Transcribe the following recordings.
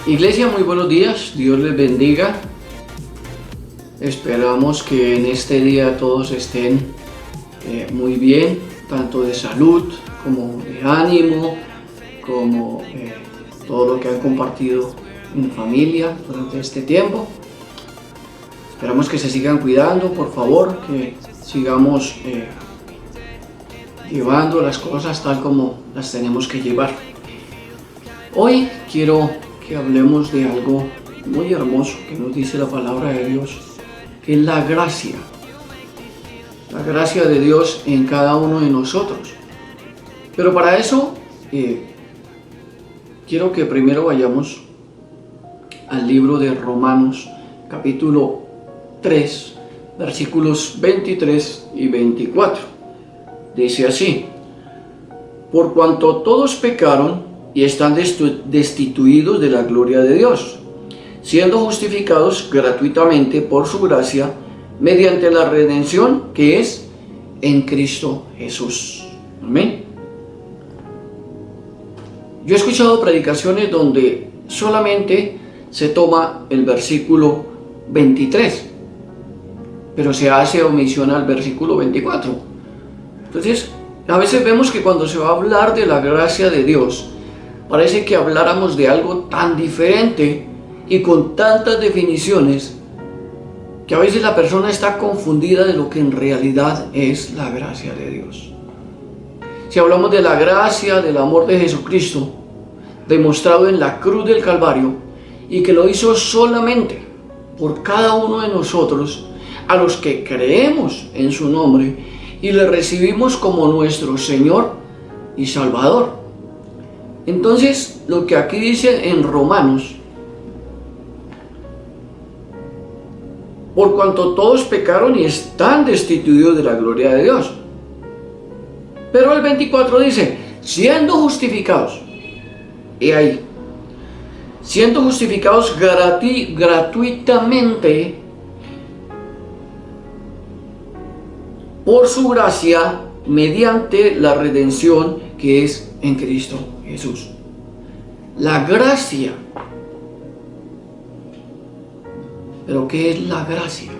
Iglesia, muy buenos días, Dios les bendiga. Esperamos que en este día todos estén muy bien, tanto de salud como de ánimo, como todo lo que han compartido en familia durante este tiempo. Esperamos que se sigan cuidando, por favor, que sigamos llevando las cosas tal como las tenemos que llevar. Hoy quiero que hablemos de algo muy hermoso que nos dice la palabra de Dios, que es la gracia de Dios en cada uno de nosotros. Pero para eso quiero que primero vayamos al libro de Romanos, capítulo 3, versículos 23 y 24. Dice así: por cuanto todos pecaron y están destituidos de la gloria de Dios, siendo justificados gratuitamente por su gracia, mediante la redención que es en Cristo Jesús. Amén. Yo he escuchado predicaciones donde solamente se toma el versículo 23, pero se hace omisión al versículo 24. Entonces, a veces vemos que cuando se va a hablar de la gracia de Dios, parece que habláramos de algo tan diferente y con tantas definiciones que a veces la persona está confundida de lo que en realidad es la gracia de Dios. Si hablamos de la gracia, del amor de Jesucristo, demostrado en la cruz del Calvario, y que lo hizo solamente por cada uno de nosotros, a los que creemos en su nombre y le recibimos como nuestro Señor y Salvador. Entonces, lo que aquí dice en Romanos: por cuanto todos pecaron y están destituidos de la gloria de Dios. Pero el 24 dice, siendo justificados, y ahí, siendo justificados gratuitamente por su gracia, mediante la redención que es en Cristo Jesús. La gracia. ¿Pero qué es la gracia?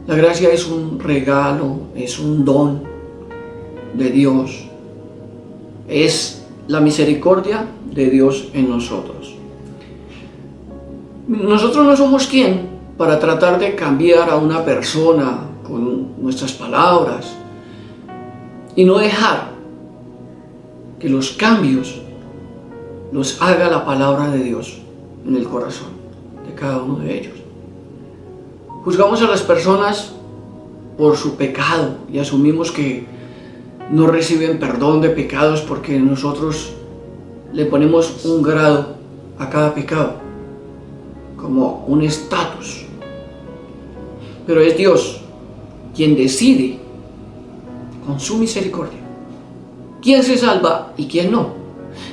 La gracia es un regalo, es un don de Dios. Es la misericordia de Dios en nosotros. Nosotros no somos quien para tratar de cambiar a una persona con nuestras palabras y no dejar que los cambios los haga la palabra de Dios en el corazón de cada uno de ellos. Juzgamos a las personas por su pecado y asumimos que no reciben perdón de pecados porque nosotros le ponemos un grado a cada pecado, como un estatus. Pero es Dios quien decide con su misericordia quién se salva y quién no.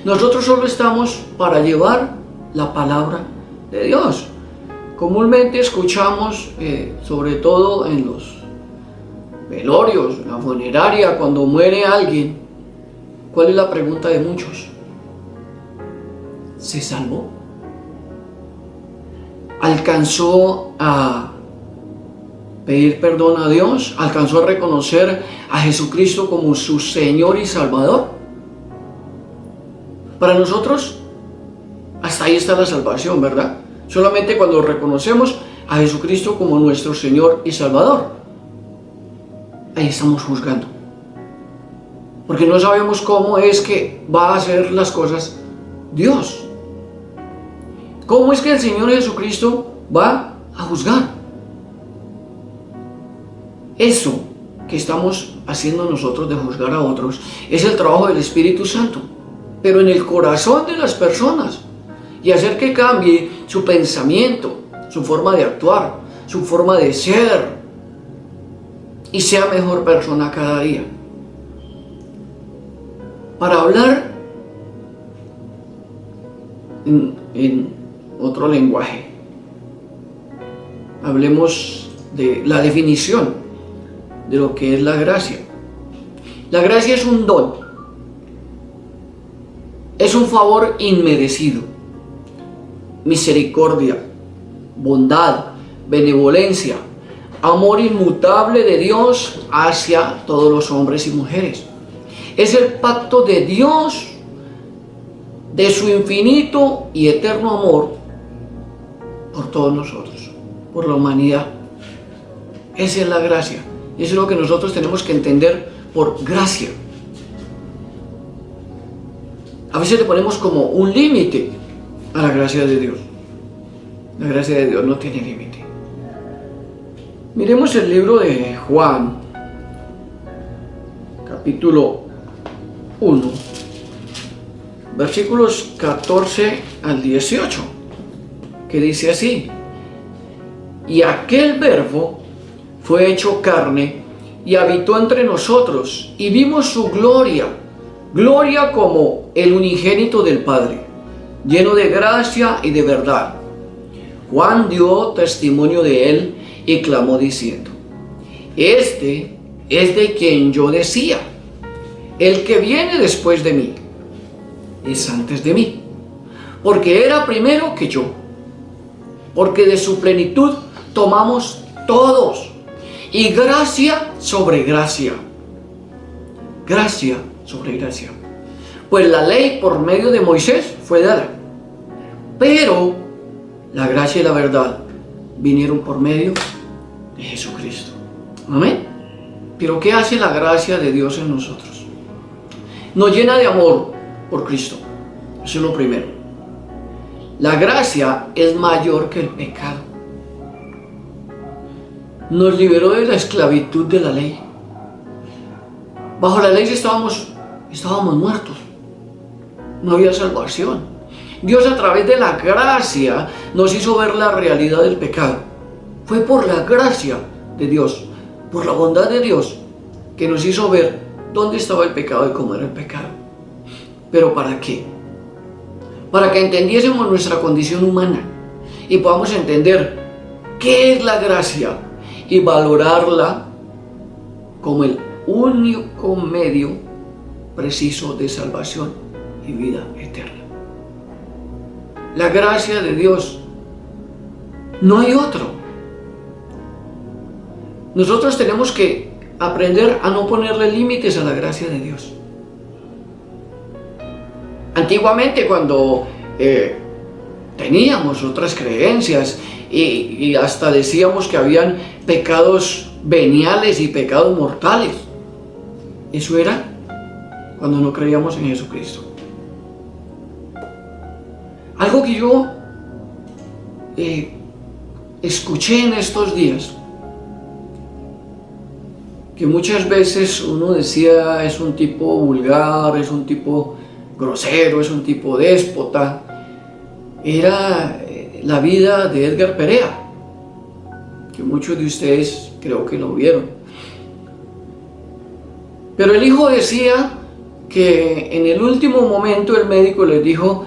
Nosotros solo estamos para llevar la palabra de Dios. Comúnmente escuchamos, sobre todo en los velorios, en la funeraria, cuando muere alguien, ¿cuál es la pregunta de muchos? ¿Se salvó? ¿Alcanzó a pedir perdón a Dios? ¿Alcanzó a reconocer a Jesucristo como su Señor y Salvador? Para nosotros, hasta ahí está la salvación, ¿verdad? Solamente cuando reconocemos a Jesucristo como nuestro Señor y Salvador, ahí estamos juzgando. Porque no sabemos cómo es que va a hacer las cosas Dios. ¿Cómo es que el Señor Jesucristo va a juzgar? Eso que estamos haciendo nosotros de juzgar a otros es el trabajo del Espíritu Santo, pero en el corazón de las personas, y hacer que cambie su pensamiento, su forma de actuar, su forma de ser, y sea mejor persona cada día. Para hablar en otro lenguaje, hablemos de la definición de lo que es la gracia. La gracia es un don, es un favor inmerecido. misericordia, bondad, benevolencia, amor inmutable de Dios hacia todos los hombres y mujeres. Es el pacto de Dios, de su infinito y eterno amor por todos nosotros, por la humanidad. Esa es la gracia. Eso es lo que nosotros tenemos que entender por gracia. A veces le ponemos como un límite a la gracia de Dios. La gracia de Dios no tiene límite. Miremos el libro de Juan, capítulo 1, versículos 14 al 18, que dice así: y aquel verbo fue hecho carne y habitó entre nosotros, y vimos su gloria, gloria como el unigénito del Padre, lleno de gracia y de verdad. Juan dio testimonio de él y clamó diciendo: este es de quien yo decía, el que viene después de mí es antes de mí, porque era primero que yo, porque de su plenitud tomamos todos, y gracia sobre gracia, gracia sobre gracia. Pues la ley por medio de Moisés fue dada, pero la gracia y la verdad vinieron por medio de Jesucristo. Amén. Pero ¿qué hace la gracia de Dios en nosotros? Nos llena de amor por Cristo. Eso es lo primero. La gracia es mayor que el pecado. Nos liberó de la esclavitud de la ley. Bajo la ley estábamos muertos. No había salvación. Dios, a través de la gracia, nos hizo ver la realidad del pecado. Fue por la gracia de Dios, por la bondad de Dios, que nos hizo ver dónde estaba el pecado y cómo era el pecado. ¿Pero para qué? Para que entendiésemos nuestra condición humana y podamos entender qué es la gracia y valorarla como el único medio preciso de salvación y vida eterna. La gracia de Dios, no hay otro. Nosotros tenemos que aprender a no ponerle límites a la gracia de Dios. Antiguamente, cuando teníamos otras creencias y hasta decíamos que habían pecados veniales y pecados mortales, eso era cuando no creíamos en Jesucristo. Algo que yo escuché en estos días, que muchas veces uno decía: es un tipo vulgar, es un tipo grosero, es un tipo déspota, era la vida de Edgar Perea, que muchos de ustedes creo que lo vieron. Pero el hijo decía que en el último momento el médico les dijo: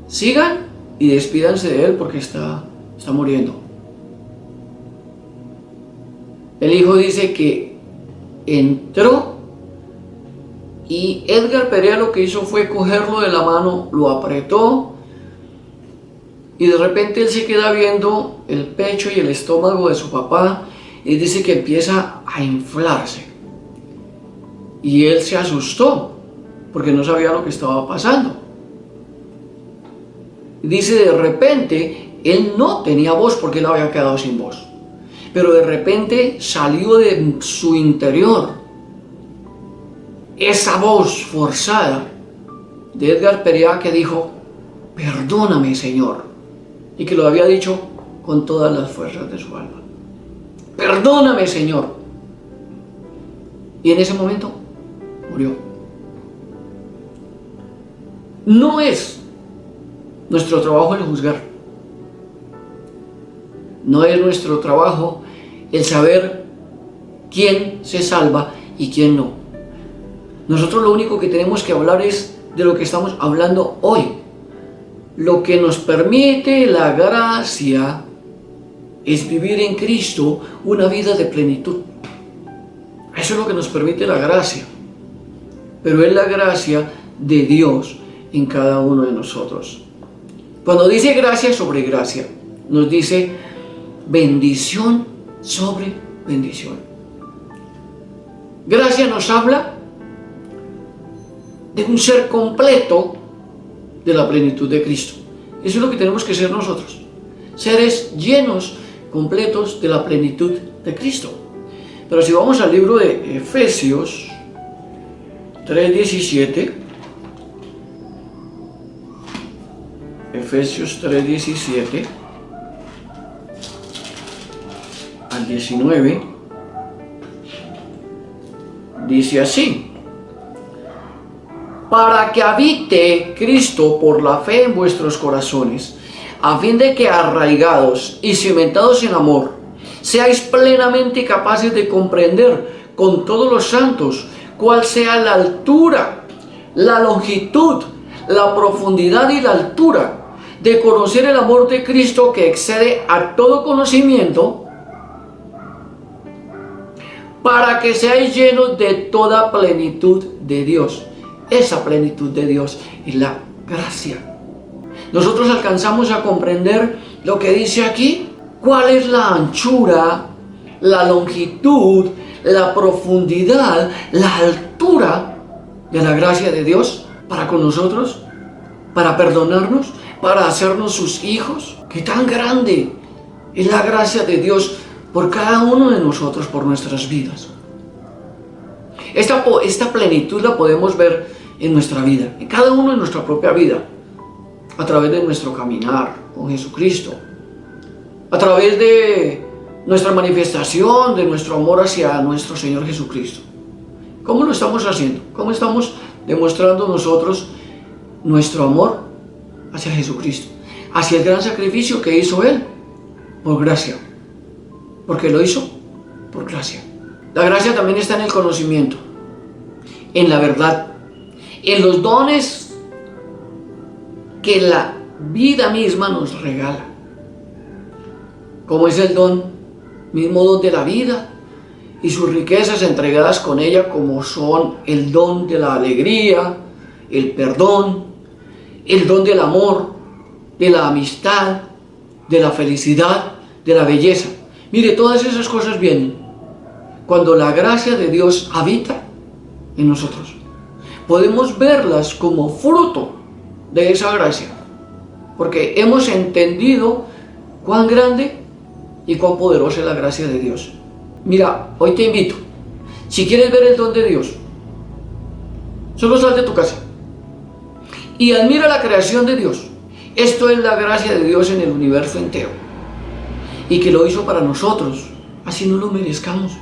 sigan y despídanse de él porque está muriendo. El hijo dice que entró y Edgar Perea lo que hizo fue cogerlo de la mano, lo apretó, y de repente él se queda viendo el pecho y el estómago de su papá y dice que empieza a inflarse. Y él se asustó porque no sabía lo que estaba pasando. Dice: de repente él no tenía voz porque él había quedado sin voz, pero de repente salió de su interior esa voz forzada de Edgar Perea que dijo: perdóname, Señor, y que lo había dicho con todas las fuerzas de su alma. Perdóname, Señor. Y en ese momento murió. No es nuestro trabajo el juzgar. No es nuestro trabajo el saber quién se salva y quién no. Nosotros lo único que tenemos que hablar es de lo que estamos hablando hoy. Lo que nos permite la gracia es vivir en Cristo una vida de plenitud. Eso es lo que nos permite la gracia. Pero es la gracia de Dios en cada uno de nosotros. Cuando dice gracia sobre gracia, nos dice bendición sobre bendición. Gracia nos habla de un ser completo de la plenitud de Cristo. Eso es lo que tenemos que ser nosotros, seres llenos, completos de la plenitud de Cristo. Pero si vamos al libro de Efesios 3:17, Efesios 3:17 al 19, dice así: para que habite Cristo por la fe en vuestros corazones, a fin de que arraigados y cimentados en amor, seáis plenamente capaces de comprender con todos los santos cuál sea la altura, la longitud, la profundidad y la altura, de conocer el amor de Cristo que excede a todo conocimiento, para que seáis llenos de toda plenitud de Dios. Esa plenitud de Dios es la gracia. Nosotros alcanzamos a comprender lo que dice aquí. ¿Cuál es la anchura, la longitud, la profundidad, la altura de la gracia de Dios para con nosotros? Para perdonarnos, para hacernos sus hijos. ¿Qué tan grande es la gracia de Dios por cada uno de nosotros, por nuestras vidas? Esta plenitud la podemos ver en nuestra vida, en cada uno en nuestra propia vida, a través de nuestro caminar con Jesucristo, a través de nuestra manifestación de nuestro amor hacia nuestro Señor Jesucristo. ¿Cómo lo estamos haciendo? ¿Cómo estamos demostrando nosotros nuestro amor hacia Jesucristo, hacia el gran sacrificio que hizo Él? Por gracia, porque lo hizo por gracia. La gracia también está en el conocimiento, en la verdad, en los dones que la vida misma nos regala, como es el mismo don de la vida y sus riquezas entregadas con ella, como son el don de la alegría, el perdón, el don del amor, de la amistad, de la felicidad, de la belleza. Mire, todas esas cosas vienen cuando la gracia de Dios habita en nosotros. Podemos verlas como fruto de esa gracia, porque hemos entendido cuán grande y cuán poderosa es la gracia de Dios. Mira, hoy te invito, si quieres ver el don de Dios, solo sal de tu casa y admira la creación de Dios. Esto es la gracia de Dios en el universo entero, y que lo hizo para nosotros, así no lo merezcamos.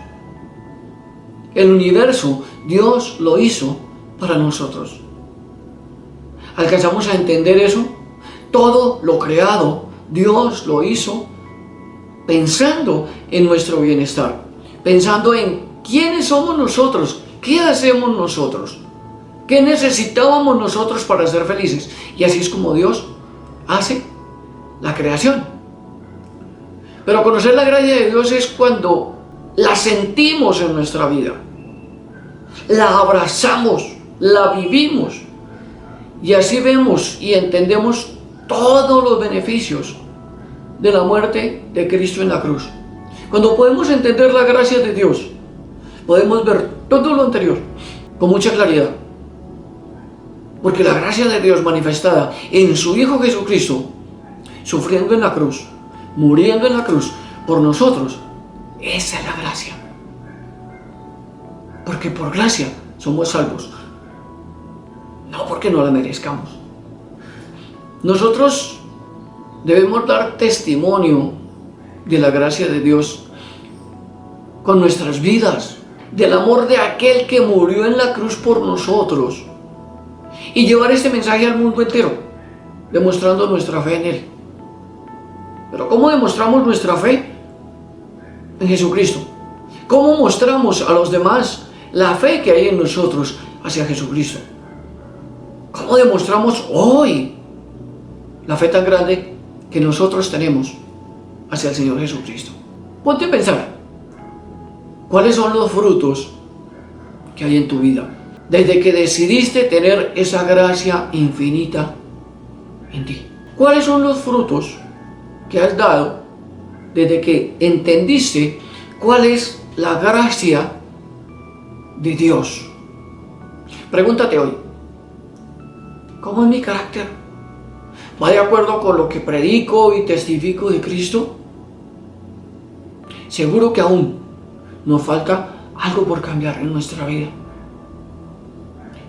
El universo, Dios lo hizo para nosotros. ¿Alcanzamos a entender eso? Todo lo creado, Dios lo hizo pensando en nuestro bienestar, pensando en quiénes somos nosotros, qué hacemos nosotros, qué necesitábamos nosotros para ser felices. Y así es como Dios hace la creación. Pero conocer la gracia de Dios es cuando la sentimos en nuestra vida, la abrazamos, la vivimos, y así vemos y entendemos todos los beneficios de la muerte de Cristo en la cruz. Cuando podemos entender la gracia de Dios, podemos ver todo lo anterior con mucha claridad, porque la gracia de Dios manifestada en su Hijo Jesucristo, sufriendo en la cruz, muriendo en la cruz por nosotros, esa es la gracia. Porque por gracia somos salvos, no porque no la merezcamos. Nosotros debemos dar testimonio de la gracia de Dios con nuestras vidas, del amor de aquel que murió en la cruz por nosotros, y llevar este mensaje al mundo entero, demostrando nuestra fe en Él. Pero ¿cómo demostramos nuestra fe en Jesucristo? ¿Cómo mostramos a los demás la fe que hay en nosotros hacia Jesucristo? ¿Cómo demostramos hoy la fe tan grande que nosotros tenemos hacia el Señor Jesucristo? Ponte a pensar, ¿cuáles son los frutos que hay en tu vida desde que decidiste tener esa gracia infinita en ti? ¿Cuáles son los frutos que has dado desde que entendiste cuál es la gracia de Dios? Pregúntate hoy, ¿cómo es mi carácter? ¿Va de acuerdo con lo que predico y testifico de Cristo? Seguro que aún nos falta algo por cambiar en nuestra vida.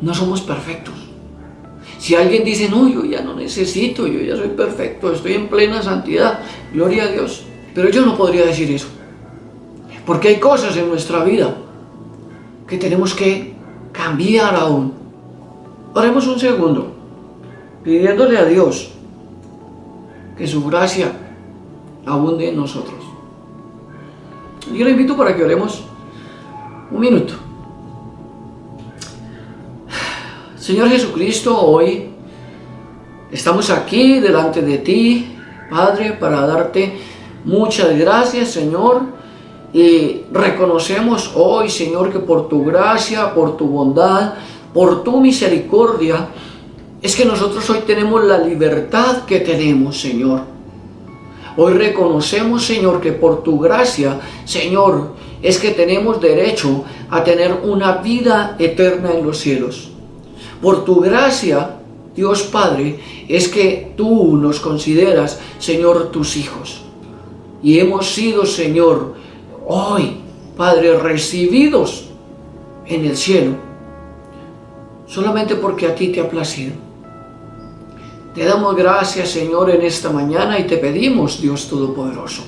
No somos perfectos. Si alguien dice, no, yo ya no necesito, yo ya soy perfecto, estoy en plena santidad, gloria a Dios. Pero yo no podría decir eso. Porque hay cosas en nuestra vida que tenemos que cambiar aún. Oremos un segundo, pidiéndole a Dios que su gracia abunde en nosotros. Yo le invito para que oremos un minuto. Señor Jesucristo, hoy estamos aquí delante de ti, Padre, para darte muchas gracias, Señor, y reconocemos hoy, Señor, que por tu gracia, por tu bondad, por tu misericordia, es que nosotros hoy tenemos la libertad que tenemos, Señor. Hoy reconocemos, Señor, que por tu gracia, Señor, es que tenemos derecho a tener una vida eterna en los cielos. Por tu gracia, Dios Padre, es que tú nos consideras, Señor, tus hijos. Y hemos sido, Señor, hoy, Padre, recibidos en el cielo, solamente porque a ti te ha placido. Te damos gracias, Señor, en esta mañana y te pedimos, Dios Todopoderoso,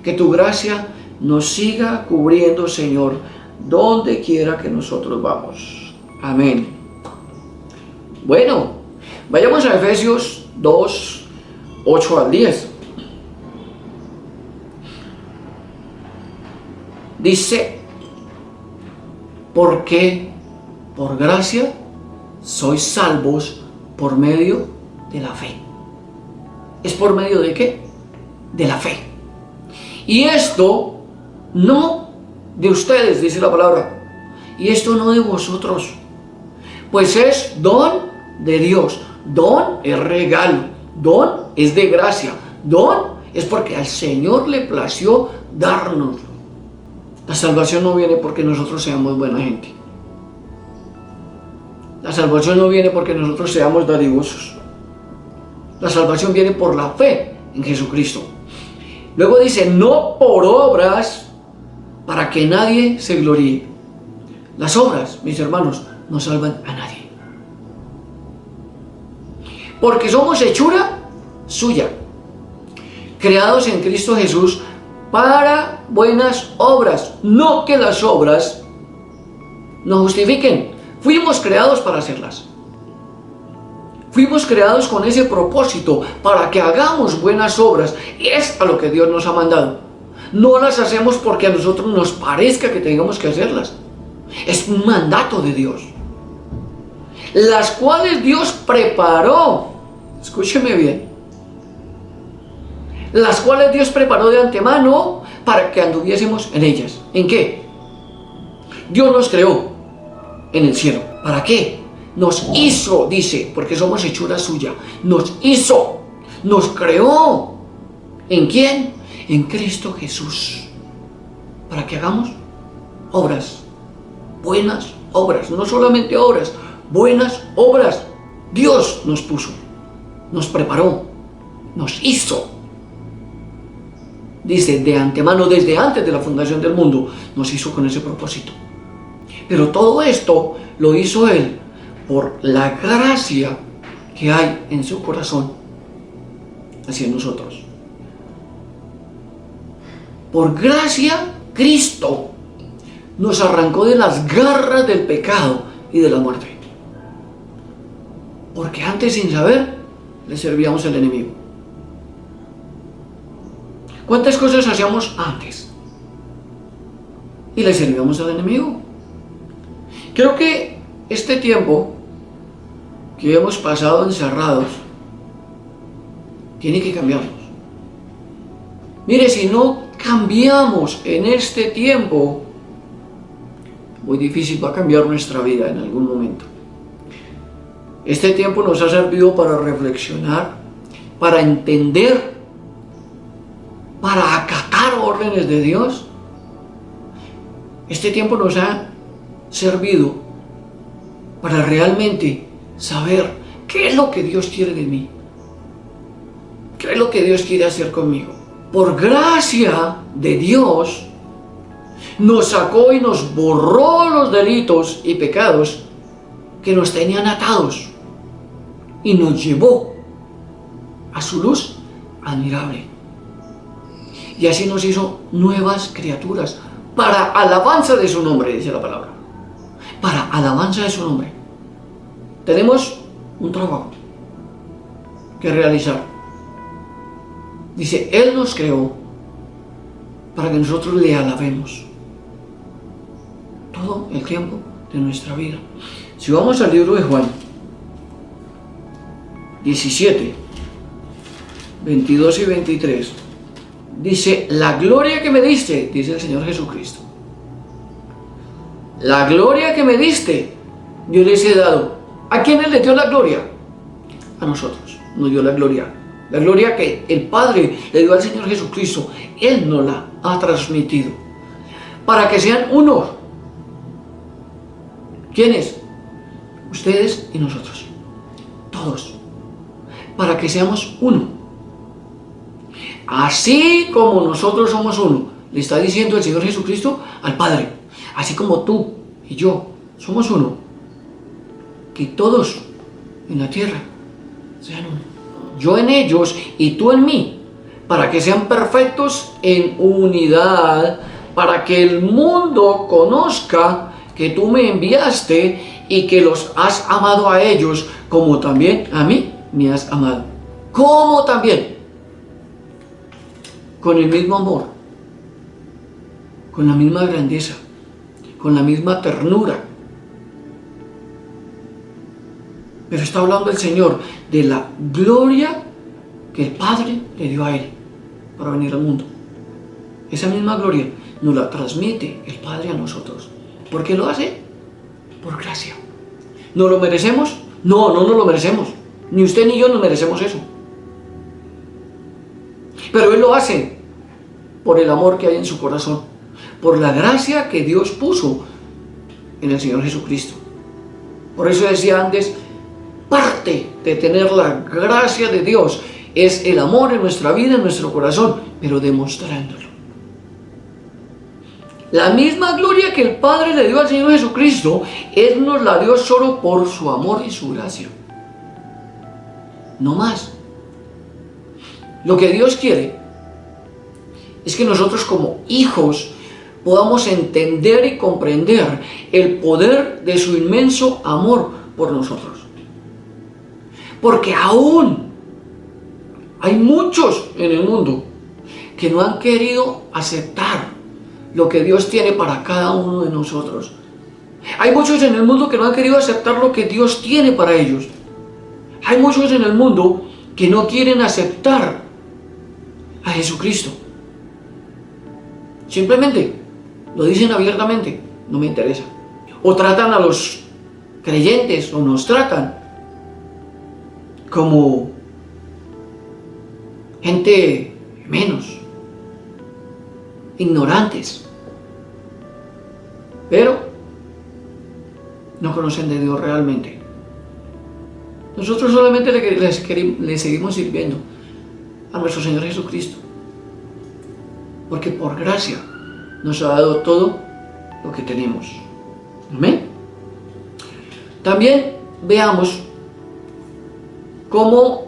que tu gracia nos siga cubriendo, Señor, donde quiera que nosotros vamos. Amén. Bueno, vayamos a Efesios 2, 8 al 10. Dice, porque por gracia sois salvos por medio de la fe. ¿Es por medio de qué? De la fe. Y esto no de ustedes, dice la palabra. Y esto no de vosotros, pues es don de Dios. Don es regalo, don es de gracia, don es porque al Señor le plació dárnoslo. La salvación no viene porque nosotros seamos buena gente. La salvación no viene porque nosotros seamos dadivosos. La salvación viene por la fe en Jesucristo. Luego dice, no por obras para que nadie se gloríe. Las obras, mis hermanos, no salvan a nadie. Porque somos hechura suya, creados en Cristo Jesús para buenas obras, no que las obras nos justifiquen. Fuimos creados para hacerlas. Fuimos creados con ese propósito, para que hagamos buenas obras. Y es a lo que Dios nos ha mandado. No las hacemos porque a nosotros nos parezca que tengamos que hacerlas. Es un mandato de Dios. Las cuales Dios preparó. Escúcheme bien. Las cuales Dios preparó de antemano para que anduviésemos en ellas. ¿En qué? Dios nos creó en el cielo. ¿Para qué? Nos hizo, dice, porque somos hechura suya. Nos hizo, nos creó. ¿En quién? En Cristo Jesús. Para que hagamos obras, buenas obras, no solamente obras, buenas obras. Dios nos puso, nos preparó, nos hizo. Dice, de antemano, desde antes de la fundación del mundo, nos hizo con ese propósito. Pero todo esto lo hizo Él por la gracia que hay en su corazón hacia nosotros. Por gracia, Cristo nos arrancó de las garras del pecado y de la muerte. Porque antes, sin saber, le servíamos al enemigo. ¿Cuántas cosas hacíamos antes? Y le servíamos al enemigo. Creo que este tiempo que hemos pasado encerrados tiene que cambiarnos. Mire, si no cambiamos en este tiempo, muy difícil va a cambiar nuestra vida en algún momento. Este tiempo nos ha servido para reflexionar para entender, para acatar órdenes de Dios. Este tiempo nos ha servido para realmente saber qué es lo que Dios quiere de mí, qué es lo que Dios quiere hacer conmigo. Por gracia de Dios, nos sacó y nos borró los delitos y pecados que nos tenían atados y nos llevó a su luz admirable. Y así nos hizo nuevas criaturas para alabanza de su nombre, dice la palabra. Para alabanza de su nombre. Tenemos un trabajo que realizar. Dice, Él nos creó para que nosotros le alabemos todo el tiempo de nuestra vida. Si vamos al libro de Juan 17, 22 y 23, dice, la gloria que me diste, dice el Señor Jesucristo, la gloria que me diste, yo les he dado. ¿A quiénes le dio la gloria? A nosotros nos dio la gloria. La gloria que el Padre le dio al Señor Jesucristo, Él nos la ha transmitido. Para que sean uno. ¿Quiénes? Ustedes y nosotros. Todos. Para que seamos uno. Así como nosotros somos uno, le está diciendo el Señor Jesucristo al Padre. Así como tú y yo somos uno. Que todos en la tierra sean uno. Yo en ellos y tú en mí, para que sean perfectos en unidad, para que el mundo conozca que tú me enviaste y que los has amado a ellos, como también a mí me has amado. ¿Cómo también? Con el mismo amor, con la misma grandeza, con la misma ternura. Pero está hablando el Señor de la gloria que el Padre le dio a Él para venir al mundo. Esa misma gloria nos la transmite el Padre a nosotros. ¿Por qué lo hace? Por gracia. ¿No lo merecemos? No, no nos lo merecemos. Ni usted ni yo nos merecemos eso. Pero Él lo hace por el amor que hay en su corazón, por la gracia que Dios puso en el Señor Jesucristo. Por eso decía antes, parte de tener la gracia de Dios es el amor en nuestra vida, en nuestro corazón, pero demostrándolo. La misma gloria que el Padre le dio al Señor Jesucristo, Él nos la dio solo por su amor y su gracia. No más. Lo que Dios quiere es que nosotros como hijos podamos entender y comprender el poder de su inmenso amor por nosotros. Porque aún hay muchos en el mundo que no han querido aceptar lo que Dios tiene para cada uno de nosotros. Hay muchos en el mundo que no han querido aceptar lo que Dios tiene para ellos. Hay muchos en el mundo que no quieren aceptar a Jesucristo. Simplemente lo dicen abiertamente, no me interesa. O tratan a los creyentes, o nos tratan como gente menos, ignorantes, pero no conocen de Dios realmente. Nosotros solamente le seguimos sirviendo a nuestro Señor Jesucristo, porque por gracia nos ha dado todo lo que tenemos. Amén. También veamos cómo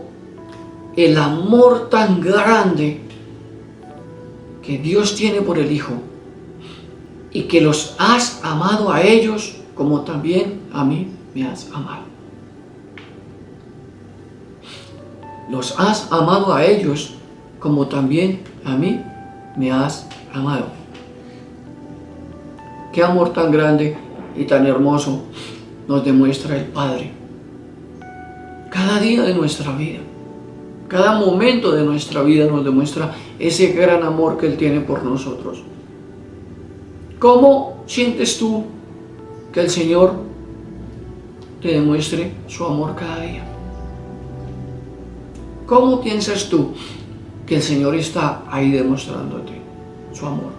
el amor tan grande que Dios tiene por el Hijo y que los has amado a ellos como también a mí me has amado. Los has amado a ellos como también a mí me has amado. Qué amor tan grande y tan hermoso nos demuestra el Padre. Cada día de nuestra vida, cada momento de nuestra vida nos demuestra ese gran amor que Él tiene por nosotros. ¿Cómo sientes tú que el Señor te demuestre su amor cada día? ¿Cómo piensas tú que el Señor está ahí demostrándote su amor?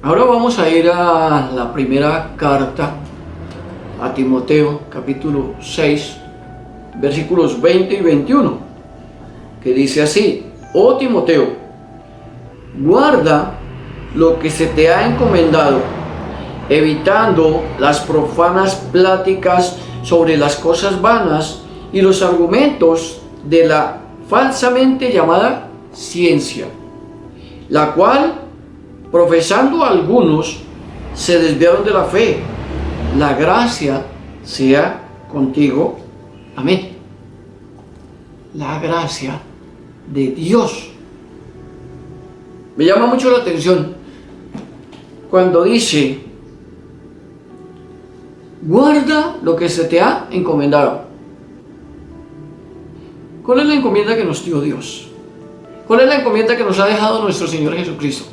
Ahora vamos a ir a la primera carta a Timoteo, capítulo 6, versículos 20 y 21, que dice así: Oh Timoteo, guarda lo que se te ha encomendado, evitando las profanas pláticas sobre las cosas vanas y los argumentos de la falsamente llamada ciencia, la cual, profesando algunos, se desviaron de la fe. La gracia sea contigo. Amén. La gracia de Dios. Me llama mucho la atención cuando dice: guarda lo que se te ha encomendado. ¿Cuál es la encomienda que nos dio Dios? ¿Cuál es la encomienda que nos ha dejado nuestro Señor Jesucristo?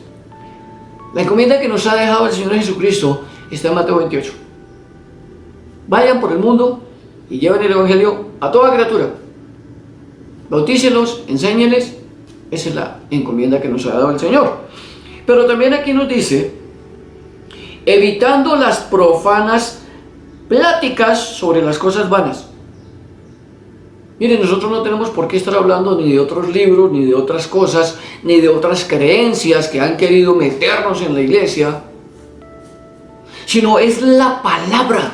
La encomienda que nos ha dejado el Señor Jesucristo está en Mateo 28. Vayan por el mundo y lleven el Evangelio a toda criatura. Bautícenlos, enséñenles. Esa es la encomienda que nos ha dado el Señor. Pero también aquí nos dice: evitando las profanas pláticas sobre las cosas vanas. Miren, nosotros no tenemos por qué estar hablando ni de otros libros, ni de otras cosas, ni de otras creencias que han querido meternos en la iglesia, sino es la palabra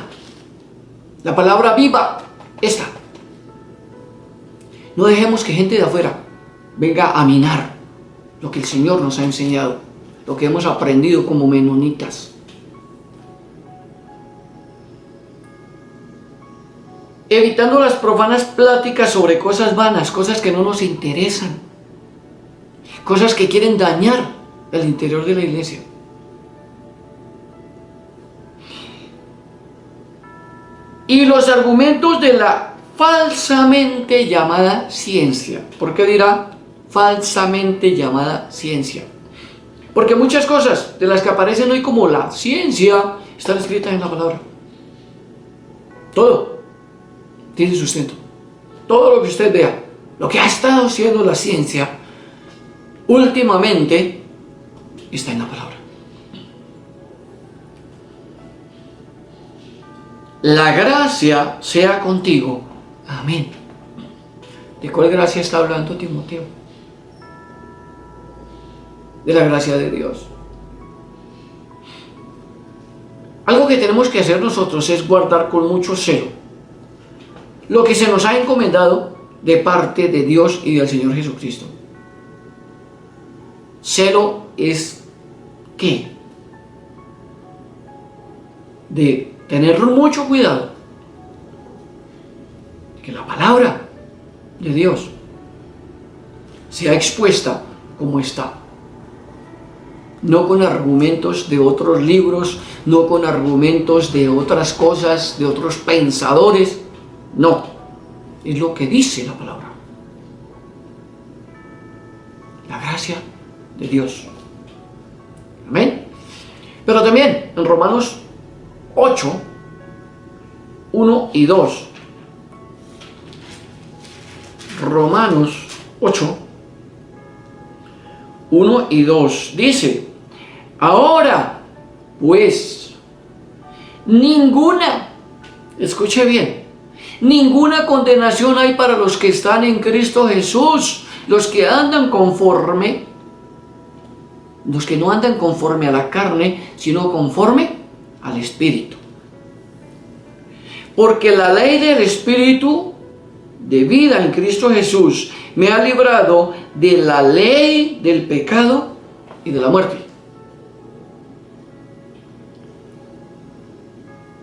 viva, esta. No dejemos que gente de afuera venga a minar lo que el Señor nos ha enseñado, lo que hemos aprendido como menonitas. Evitando las profanas pláticas sobre cosas vanas, cosas que no nos interesan, cosas que quieren dañar el interior de la iglesia. Y los argumentos de la falsamente llamada ciencia. ¿Por qué dirá falsamente llamada ciencia? Porque muchas cosas de las que aparecen hoy como la ciencia están escritas en la palabra. Todo tiene sustento. Todo lo que usted vea, lo que ha estado haciendo la ciencia últimamente, está en la palabra. La gracia sea contigo. Amén. ¿De cuál gracia está hablando Timoteo? De la gracia de Dios. Algo que tenemos que hacer nosotros es guardar con mucho celo lo que se nos ha encomendado de parte de Dios y del Señor Jesucristo. Celo es ¿qué? De tener mucho cuidado que la palabra de Dios sea expuesta como está. No con argumentos de otros libros, no con argumentos de otras cosas, de otros pensadores. No, es lo que dice la palabra. La gracia de Dios. Amén. Pero también en Romanos 8, 1 y 2. Romanos 8, 1 y 2 dice: ahora pues ninguna, escuche bien, ninguna condenación hay para los que están en Cristo Jesús, los que andan conforme, los que no andan conforme a la carne, sino conforme al Espíritu. Porque la ley del Espíritu de vida en Cristo Jesús me ha librado de la ley del pecado y de la muerte.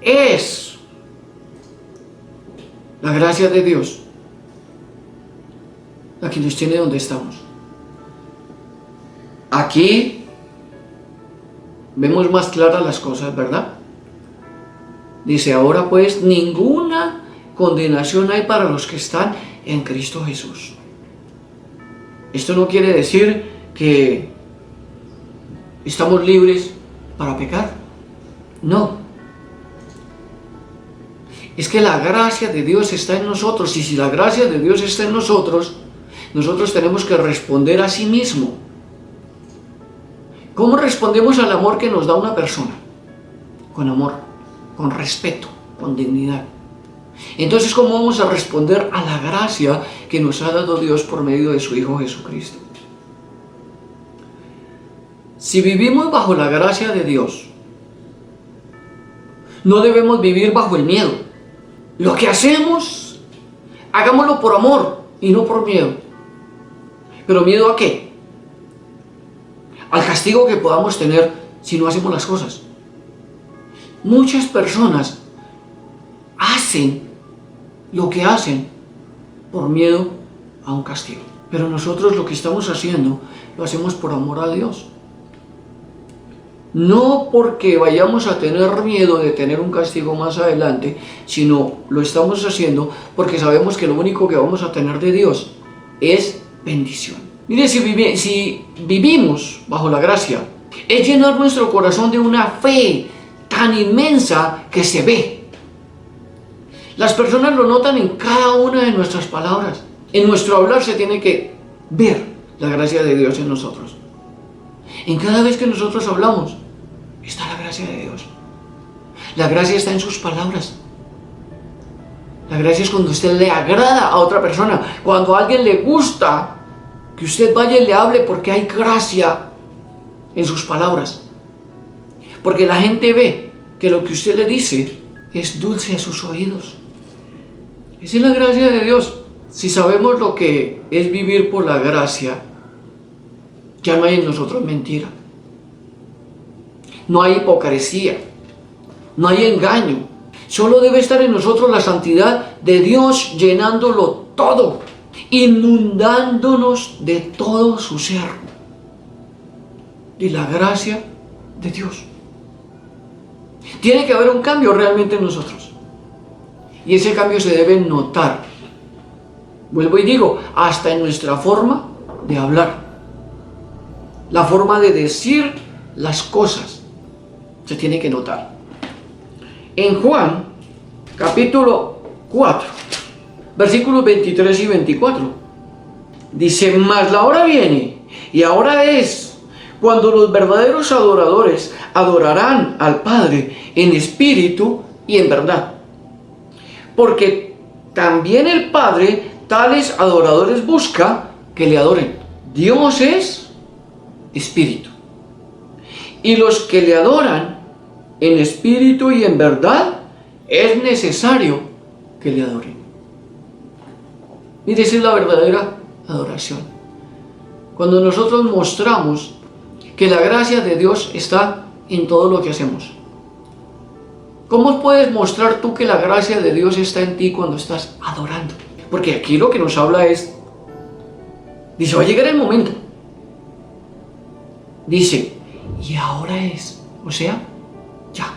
Es la gracia de Dios la que nos tiene donde estamos. Aquí vemos más claras las cosas, ¿verdad? Dice: ahora pues ninguna condenación hay para los que están en Cristo Jesús. Esto no quiere decir que estamos libres para pecar. No. Es que la gracia de Dios está en nosotros, y si la gracia de Dios está en nosotros, nosotros tenemos que responder a sí mismo. ¿Cómo respondemos al amor que nos da una persona? Con amor, con respeto, con dignidad. Entonces, ¿cómo vamos a responder a la gracia que nos ha dado Dios por medio de su Hijo Jesucristo? Si vivimos bajo la gracia de Dios, no debemos vivir bajo el miedo. Lo que hacemos, hagámoslo por amor y no por miedo. ¿Pero miedo a qué? Al castigo que podamos tener si no hacemos las cosas. Muchas personas hacen lo que hacen por miedo a un castigo. Pero nosotros lo que estamos haciendo, lo hacemos por amor a Dios. No porque vayamos a tener miedo de tener un castigo más adelante, sino lo estamos haciendo porque sabemos que lo único que vamos a tener de Dios es bendición. Mire, si vivimos bajo la gracia, es llenar nuestro corazón de una fe tan inmensa que se ve. Las personas lo notan en cada una de nuestras palabras. En nuestro hablar se tiene que ver la gracia de Dios en nosotros. En cada vez que nosotros hablamos, está la gracia de Dios. La gracia está en sus palabras. La gracia es cuando usted le agrada a otra persona. Cuando a alguien le gusta que usted vaya y le hable, porque hay gracia en sus palabras. Porque la gente ve que lo que usted le dice es dulce a sus oídos. Esa es la gracia de Dios. Si sabemos lo que es vivir por la gracia, ya no hay en nosotros mentira. No hay hipocresía. No hay engaño. Solo debe estar en nosotros la santidad de Dios, llenándolo todo, inundándonos de todo su ser. Y la gracia de Dios. Tiene que haber un cambio realmente en nosotros. Y ese cambio se debe notar. Vuelvo y digo, hasta en nuestra forma de hablar. La forma de decir las cosas se tiene que notar. En Juan, capítulo 4, versículos 23 y 24, dice: mas la hora viene, y ahora es, cuando los verdaderos adoradores adorarán al Padre en espíritu y en verdad. Porque también el Padre tales adoradores busca que le adoren. Dios es espíritu. Y los que le adoran en espíritu y en verdad, es necesario que le adoren. Mire, esa es la verdadera adoración. Cuando nosotros mostramos que la gracia de Dios está en todo lo que hacemos. ¿Cómo puedes mostrar tú que la gracia de Dios está en ti cuando estás adorando? Porque aquí lo que nos habla es, dice, va a llegar el momento. Dice, y ahora es, o sea, ya.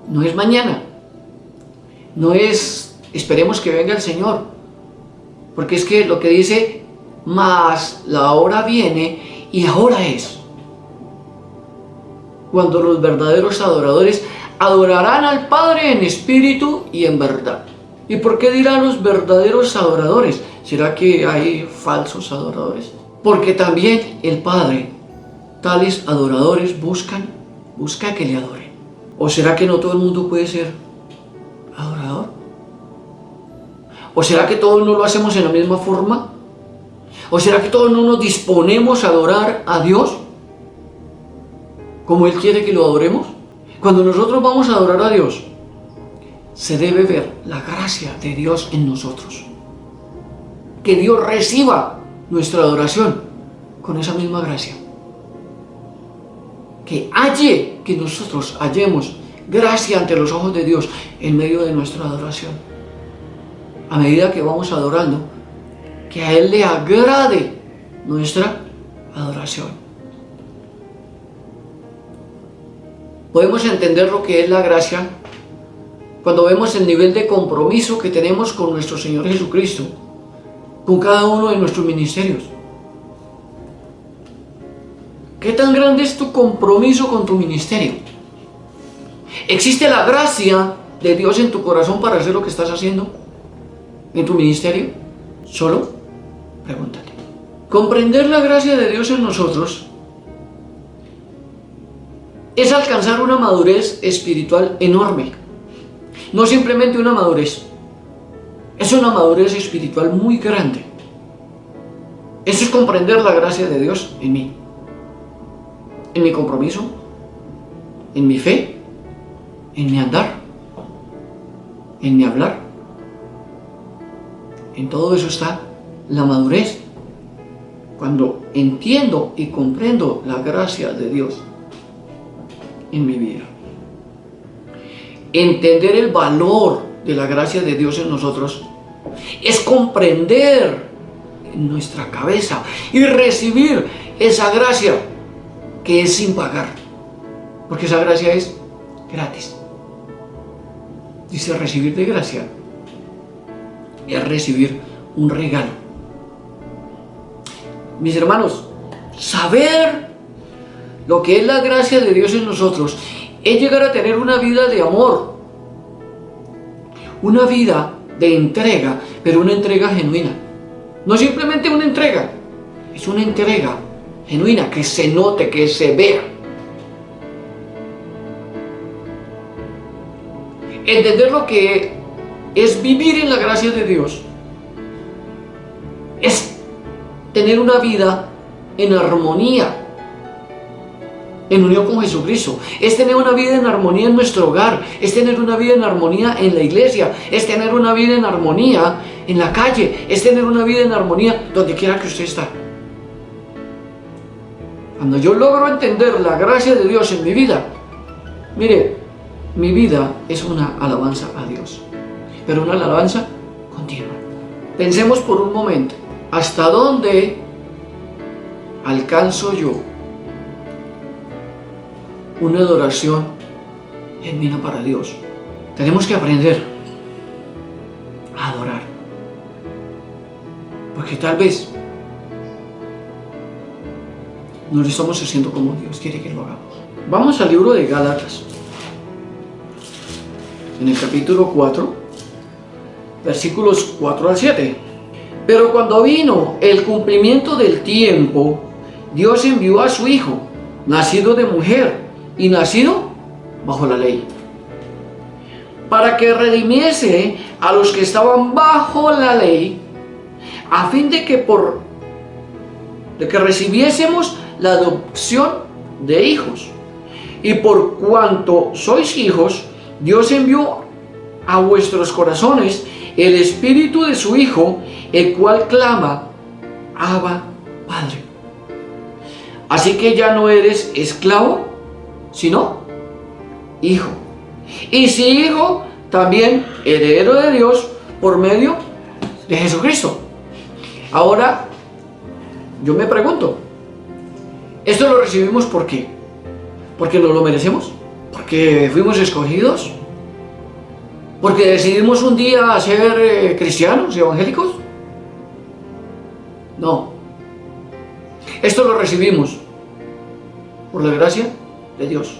No es mañana. No es, esperemos que venga el Señor. Porque es que lo que dice, mas la hora viene y ahora es. Cuando los verdaderos adoradores adorarán al Padre en espíritu y en verdad. ¿Y por qué dirán los verdaderos adoradores? ¿Será que hay falsos adoradores? Porque también el Padre, tales adoradores busca que le adoren. ¿O será que no todo el mundo puede ser adorador? ¿O será que todos no lo hacemos en la misma forma? ¿O será que todos no nos disponemos a adorar a Dios como Él quiere que lo adoremos? Cuando nosotros vamos a adorar a Dios, se debe ver la gracia de Dios en nosotros. Que Dios reciba nuestra adoración con esa misma gracia. Que nosotros hallemos gracia ante los ojos de Dios en medio de nuestra adoración. A medida que vamos adorando, que a Él le agrade nuestra adoración. Podemos entender lo que es la gracia cuando vemos el nivel de compromiso que tenemos con nuestro Señor Jesucristo, con cada uno de nuestros ministerios. ¿Qué tan grande es tu compromiso con tu ministerio? Existe la gracia de Dios en tu corazón para hacer lo que estás haciendo en tu ministerio? Solo pregúntate. Comprender la gracia de Dios en nosotros es alcanzar una madurez espiritual enorme. No simplemente una madurez, es una madurez espiritual muy grande. Eso es comprender la gracia de Dios en mí, en mi compromiso, en mi fe, en mi andar, en mi hablar. En todo eso está la madurez. Cuando entiendo y comprendo la gracia de Dios en mi vida. Entender el valor de la gracia de Dios en nosotros es comprender en nuestra cabeza y recibir esa gracia que es sin pagar, porque esa gracia es gratis. Dice, recibir de gracia es recibir un regalo. Mis hermanos, saber lo que es la gracia de Dios en nosotros es llegar a tener una vida de amor, una vida de entrega, pero una entrega genuina. No simplemente una entrega, es una entrega genuina, que se note, que se vea. Entender lo que es vivir en la gracia de Dios es tener una vida en armonía, en unión con Jesucristo. Es tener una vida en armonía en nuestro hogar, es tener una vida en armonía en la iglesia, es tener una vida en armonía en la calle, es tener una vida en armonía donde quiera que usted está. Cuando yo logro entender la gracia de Dios en mi vida, mire, mi vida es una alabanza a Dios, pero una alabanza continua. Pensemos por un momento, ¿hasta dónde alcanzo yo una adoración genuina para Dios? Tenemos que aprender a adorar, porque tal vez no lo estamos haciendo como Dios quiere que lo hagamos. Vamos al libro de Gálatas, en el capítulo 4, versículos 4 al 7. Pero cuando vino el cumplimiento del tiempo, Dios envió a su Hijo, nacido de mujer y nacido bajo la ley, para que redimiese a los que estaban bajo la ley, a fin de que recibiésemos la adopción de hijos. Y por cuanto sois hijos, Dios envió a vuestros corazones el Espíritu de su Hijo, el cual clama, Abba, Padre. Así que ya no eres esclavo, sino hijo. Y si hijo, también heredero de Dios por medio de Jesucristo. Ahora, yo me pregunto, ¿esto lo recibimos por qué? ¿Porque nos lo merecemos? ¿Porque fuimos escogidos? ¿Porque decidimos un día ser cristianos y evangélicos? No. Esto lo recibimos por la gracia de Dios.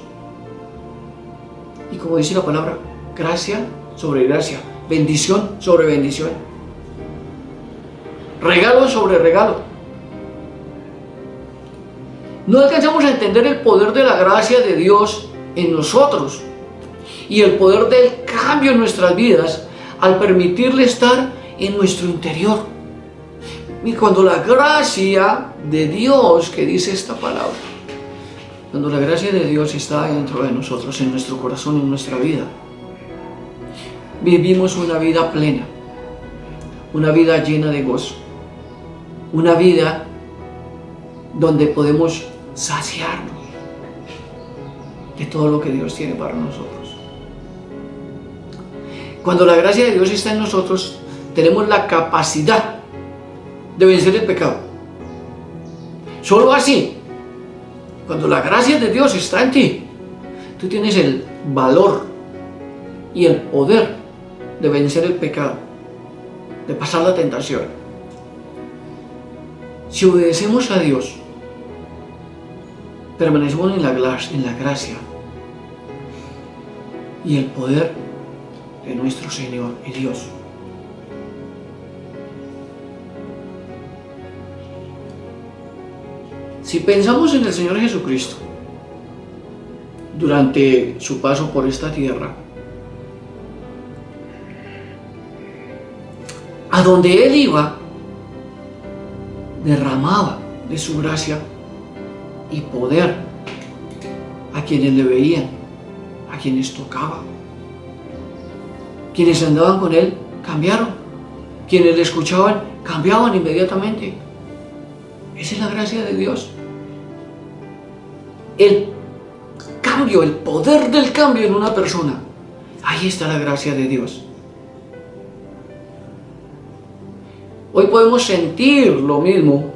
Y como dice la palabra, gracia sobre gracia, bendición sobre bendición, regalo sobre regalo. No alcanzamos a entender el poder de la gracia de Dios en nosotros y el poder del cambio en nuestras vidas al permitirle estar en nuestro interior. Y cuando la gracia de Dios, que dice esta palabra, cuando la gracia de Dios está dentro de nosotros, en nuestro corazón, en nuestra vida, vivimos una vida plena, una vida llena de gozo, una vida donde podemos saciarnos de todo lo que Dios tiene para nosotros. Cuando la gracia de Dios está en nosotros, tenemos la capacidad de vencer el pecado. Solo así, cuando la gracia de Dios está en ti, tú tienes el valor y el poder de vencer el pecado, de pasar la tentación. Si obedecemos a Dios, permanecemos en la gracia y el poder de nuestro Señor y Dios. Si pensamos en el Señor Jesucristo durante su paso por esta tierra, a donde Él iba, derramaba de su gracia y poder a quienes le veían, a quienes tocaba. Quienes andaban con Él cambiaron, quienes le escuchaban cambiaban inmediatamente. Esa es la gracia de Dios. El cambio, el poder del cambio en una persona. Ahí está la gracia de Dios. Hoy podemos sentir lo mismo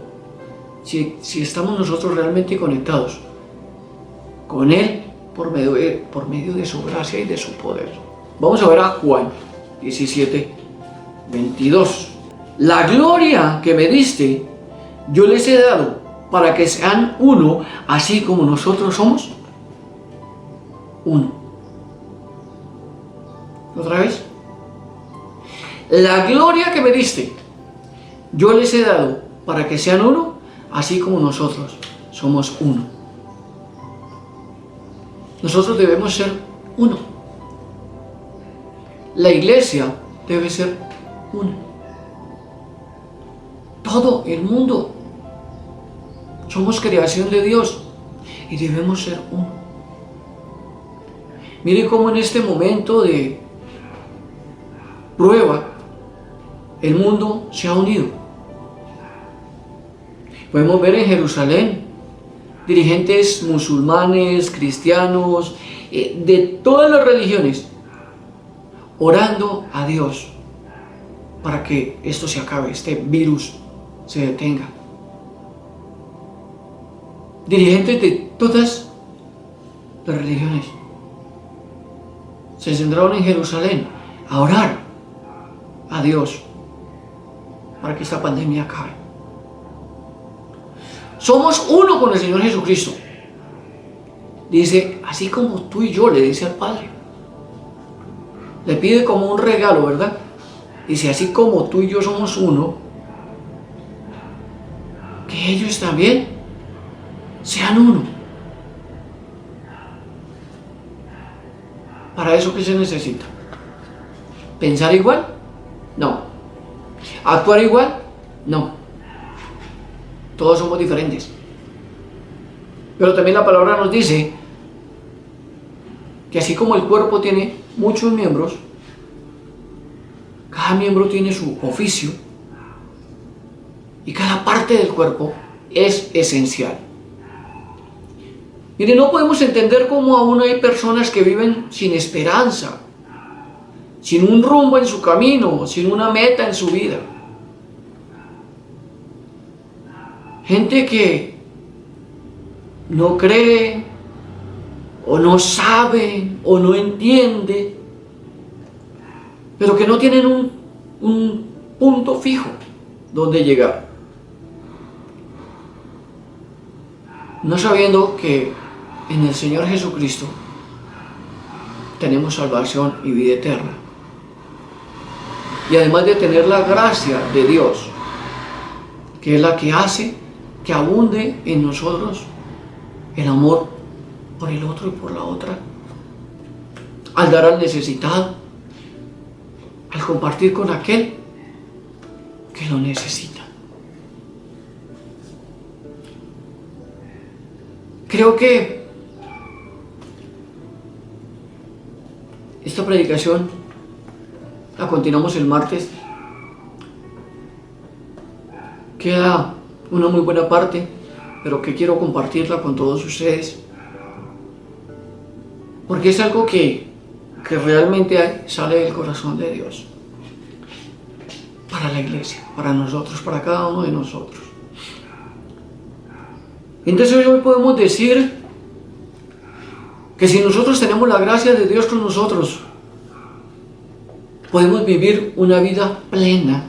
si estamos nosotros realmente conectados con Él por medio de su gracia y de su poder. Vamos a ver a Juan 17, 22. La gloria que me diste, yo les he dado para que sean uno, así como nosotros somos uno. ¿Otra vez? La gloria que me diste, yo les he dado para que sean uno, así como nosotros somos uno. Nosotros debemos ser uno. La iglesia debe ser uno. Todo el mundo somos creación de Dios y debemos ser uno. Mire cómo en este momento de prueba el mundo se ha unido. Podemos ver en Jerusalén dirigentes musulmanes, cristianos, de todas las religiones, orando a Dios para que esto se acabe, este virus se detenga. Dirigentes de todas las religiones se centraron en Jerusalén a orar a Dios para que esta pandemia acabe. Somos uno con el Señor Jesucristo. Dice, así como tú y yo, le dice al Padre. Le pide como un regalo, ¿verdad? Dice, así como tú y yo somos uno, que ellos también sean uno. ¿Para eso qué se necesita? ¿Pensar igual? No. ¿Actuar igual? No. Todos somos diferentes. Pero también la palabra nos dice que así como el cuerpo tiene muchos miembros, cada miembro tiene su oficio y cada parte del cuerpo es esencial. Mire, no podemos entender cómo aún hay personas que viven sin esperanza, sin un rumbo en su camino, sin una meta en su vida. Gente que no cree, o no sabe, o no entiende, pero que no tienen un punto fijo donde llegar. No sabiendo que en el Señor Jesucristo tenemos salvación y vida eterna. Y además de tener la gracia de Dios, que es la que hace que abunde en nosotros el amor por el otro y por la otra, al dar al necesitado, al compartir con aquel que lo necesita. Creo que esta predicación la continuamos el martes. Queda una muy buena parte, pero que quiero compartirla con todos ustedes, porque es algo que realmente sale del corazón de Dios para la iglesia, para nosotros, para cada uno de nosotros. Entonces hoy podemos decir que si nosotros tenemos la gracia de Dios con nosotros, podemos vivir una vida plena,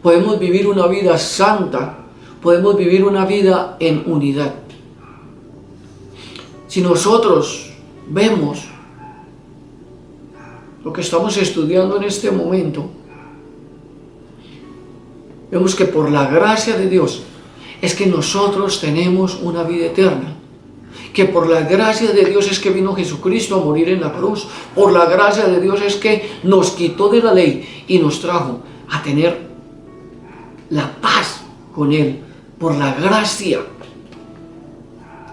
podemos vivir una vida santa, podemos vivir una vida en unidad. Si nosotros vemos lo que estamos estudiando en este momento, vemos que por la gracia de Dios es que nosotros tenemos una vida eterna. Que por la gracia de Dios es que vino Jesucristo a morir en la cruz. Por la gracia de Dios es que nos quitó de la ley y nos trajo a tener la paz con Él. Por la gracia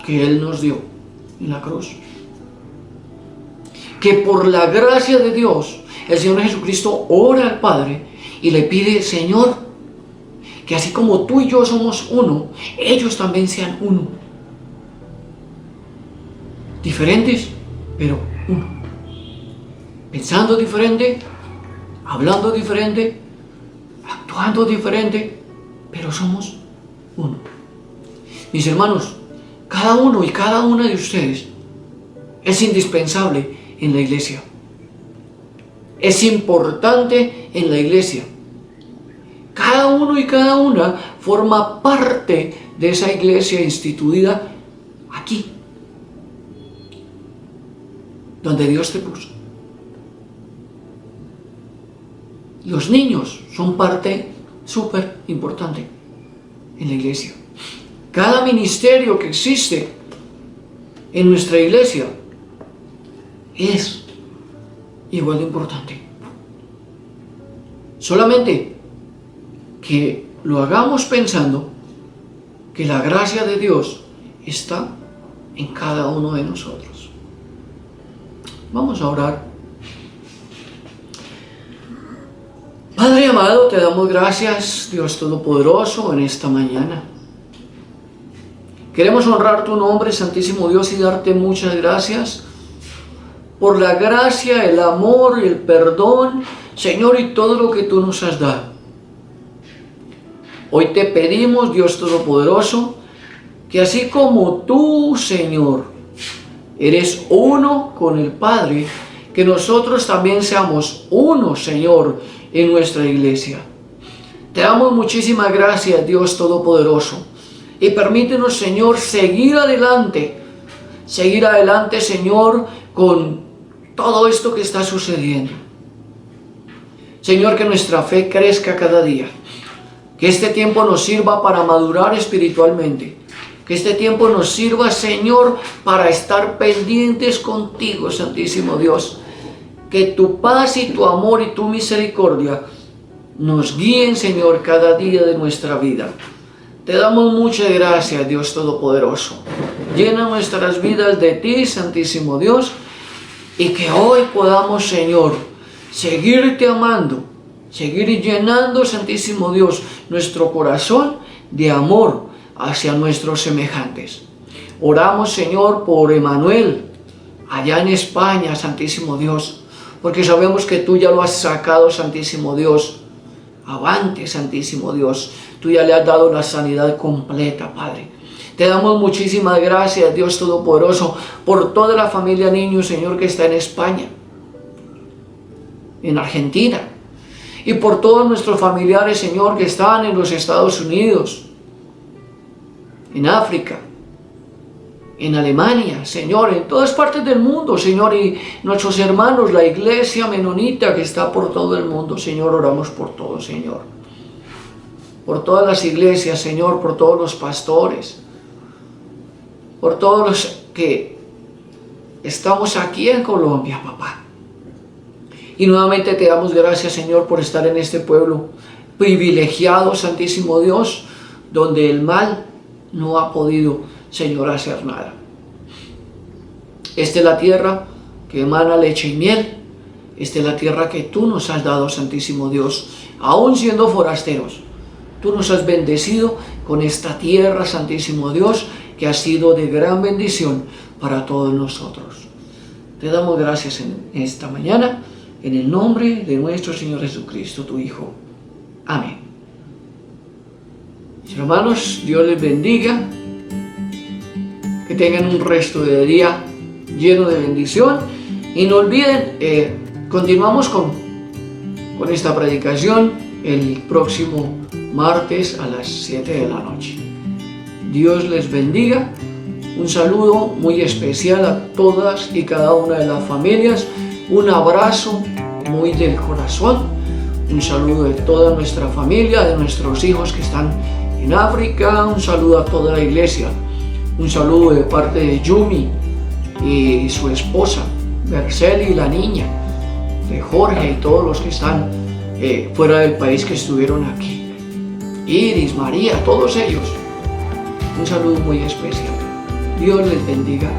que Él nos dio en la cruz. Que por la gracia de Dios el Señor Jesucristo ora al Padre y le pide: Señor, que así como tú y yo somos uno, ellos también sean uno. Diferentes, pero uno. Pensando diferente, hablando diferente, actuando diferente, pero somos uno. Mis hermanos, cada uno y cada una de ustedes es indispensable en la iglesia. Es importante en la iglesia. Cada uno y cada una forma parte de esa iglesia instituida aquí, donde Dios te puso. Los niños son parte súper importante en la iglesia. Cada ministerio que existe en nuestra iglesia es igual de importante. Solamente que lo hagamos pensando que la gracia de Dios está en cada uno de nosotros. Vamos a orar. Padre amado, te damos gracias, Dios Todopoderoso, en esta mañana. Queremos honrar tu nombre, Santísimo Dios, y darte muchas gracias por la gracia, el amor y el perdón, Señor, y todo lo que tú nos has dado. Hoy te pedimos, Dios Todopoderoso, que así como tú, Señor, eres uno con el Padre, que nosotros también seamos uno, Señor, en nuestra iglesia. Te damos muchísimas gracias, Dios Todopoderoso, y permítenos, Señor, seguir adelante, Señor, con todo esto que está sucediendo. Señor, que nuestra fe crezca cada día. Que este tiempo nos sirva para madurar espiritualmente. Que este tiempo nos sirva, Señor, para estar pendientes contigo, Santísimo Dios. Que tu paz y tu amor y tu misericordia nos guíen, Señor, cada día de nuestra vida. Te damos muchas gracias, Dios Todopoderoso. Llena nuestras vidas de ti, Santísimo Dios, y que hoy podamos, Señor, seguirte amando, seguir llenando, Santísimo Dios, nuestro corazón de amor hacia nuestros semejantes. Oramos, Señor, por Emanuel, allá en España, Santísimo Dios, porque sabemos que tú ya lo has sacado, Santísimo Dios, avante, Santísimo Dios. Tú ya le has dado la sanidad completa, Padre. Te damos muchísimas gracias, Dios Todopoderoso, por toda la familia Niños, Señor, que está en España, en Argentina, y por todos nuestros familiares, Señor, que están en los Estados Unidos, en África, en Alemania, Señor, en todas partes del mundo, Señor, y nuestros hermanos, la iglesia menonita que está por todo el mundo, Señor, oramos por todos, Señor. Por todas las iglesias, Señor, por todos los pastores, por todos los que estamos aquí en Colombia, papá. Y nuevamente te damos gracias, Señor, por estar en este pueblo privilegiado, Santísimo Dios, donde el mal no ha podido, Señor, hacer nada. Esta es la tierra que emana leche y miel. Esta es la tierra que tú nos has dado, Santísimo Dios, aún siendo forasteros. Tú nos has bendecido con esta tierra, Santísimo Dios, que ha sido de gran bendición para todos nosotros. Te damos gracias en esta mañana, en el nombre de nuestro Señor Jesucristo, tu Hijo. Amén. Mis hermanos, Dios les bendiga. Que tengan un resto de día lleno de bendición. Y no olviden, continuamos con esta predicación el próximo martes a las 7 de la noche. Dios les bendiga. Un saludo muy especial a todas y cada una de las familias. Un abrazo muy del corazón. Un saludo de toda nuestra familia, de nuestros hijos que están en África. Un saludo a toda la iglesia. Un saludo de parte de Yumi y su esposa, Berceli y la niña, de Jorge y todos los que están fuera del país que estuvieron aquí. Iris, María, todos ellos. Un saludo muy especial. Dios les bendiga.